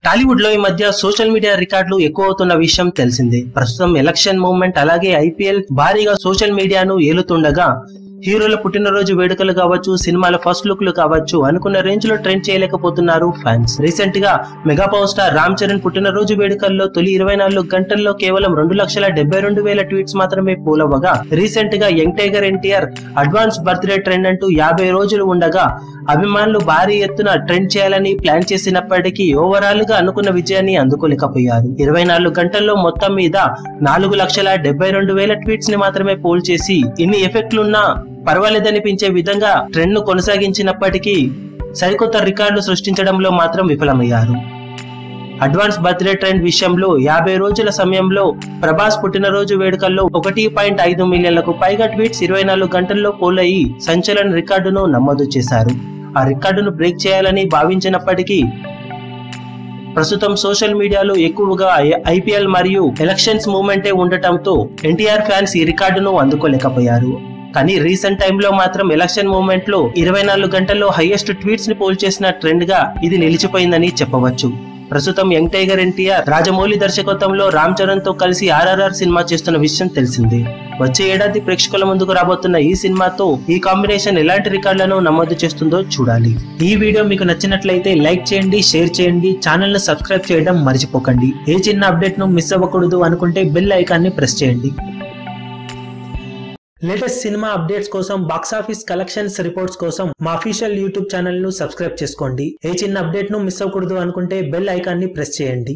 టాలీవుడ్ లో ఈ మధ్య సోషల్ మీడియా రికార్డులు ఎక్కువ అవుతున్న విషయం తెలిసిందే. ప్రస్తుతం ఎలక్షన్ మూవ్మెంట్ అలాగే ఐపీఎల్ భారీగా సోషల్ మీడియాను ఏలుతుండగా హీరోల పుట్టినరోజు వేడుకలు కావచ్చు, సినిమాల ఫస్ట్ లుక్లు కావచ్చు అనుకున్న రేంజ్ లో ట్రెండ్ చేయలేకపోతున్నారు ఫ్యాన్స్. రీసెంట్ గా mega power star Ram Charan పుట్టినరోజు వేడుకల్లో తొలి 24 గంటల్లో కేవలం 2,72,000 ట్వీట్స్ మాత్రమే పోలవగా, రీసెంట్ గా young tiger NTR advance birthday trend అంటూ 50 రోజులు ఉండగా అభిమానులు భారీ ఎత్తున ట్రెండ్ చేయాలని ప్లాన్ చేసినప్పటికీ ఓవరాల్ గా అనుకున్న విజయాన్ని అందుకోలేకపోయారు. 24 గంటల్లో మొత్తం మీద 4,72,000 ట్వీట్స్ ని మాత్రమే పోల్ చేసి ఇన్ని ఎఫెక్ట్లున్నా పర్వాలేదనిపించే విధంగా ట్రెండ్ ను కొనసాగించినప్పటికీ సరికొత్త రికార్డులు సృష్టించడంలో మాత్రం విఫలమయ్యారు. అడ్వాన్స్ బర్త్డే ట్రెండ్ విషయంలో 50 రోజుల సమయంలో ప్రభాస్ పుట్టినరోజు వేడుకల్లో 1.5 మిలియన్లకు పైగా ట్వీట్స్ 24 గంటల్లో పోల్ అయ్యి సంచలన రికార్డును నమోదు చేశారు. ఆ రికార్డును బ్రేక్ చేయాలని భావించినప్పటికీ ప్రస్తుతం సోషల్ మీడియాలో ఎక్కువగా ఐపీఎల్ మరియు ఎలక్షన్స్ మూవ్మెంటే ఉండటంతో ఎన్టీఆర్ ఫ్యాన్స్ ఈ రికార్డును అందుకోలేకపోయారు. కానీ రీసెంట్ టైంలో మాత్రం ఎలక్షన్ మూవ్మెంట్ లో 24 గంటల్లో హైయెస్ట్ ట్వీట్స్ ని పోల్ చేసిన ట్రెండ్ గా ఇది నిలిచిపోయిందని చెప్పవచ్చు. ప్రస్తుతం యంగ్ టైగర్ ఎన్టీఆర్ రాజమౌళి దర్శకత్వంలో రామ్ చరణ్ తో కలిసి ఆర్ఆర్ఆర్ సినిమా చేస్తున్న విషయం తెలిసిందే. వచ్చే ఏడాది ప్రేక్షకుల ముందుకు రాబోతున్న ఈ సినిమాతో ఈ కాంబినేషన్ ఎలాంటి రికార్డులను నమోదు చేస్తుందో చూడాలి. ఈ వీడియో మీకు నచ్చినట్లయితే లైక్ చేయండి, షేర్ చేయండి, ఛానల్ ను సబ్స్క్రైబ్ చేయడం మర్చిపోకండి. ఏ చిన్న అప్డేట్ ను మిస్ అవ్వకూడదు అనుకుంటే బెల్ ఐకాన్ ని ప్రెస్ చేయండి. లేటెస్ట్ సినిమా అప్డేట్స్ కోసం, బాక్సాఫీస్ కలెక్షన్స్ రిపోర్ట్స్ కోసం మా అఫీషియల్ యూట్యూబ్ ఛానల్ ను సబ్స్క్రైబ్ చేసుకోండి. ఏ చిన్న అప్డేట్ ను మిస్ అవ్వకూడదు అనుకుంటే బెల్ ఐకాన్ ని ప్రెస్ చేయండి.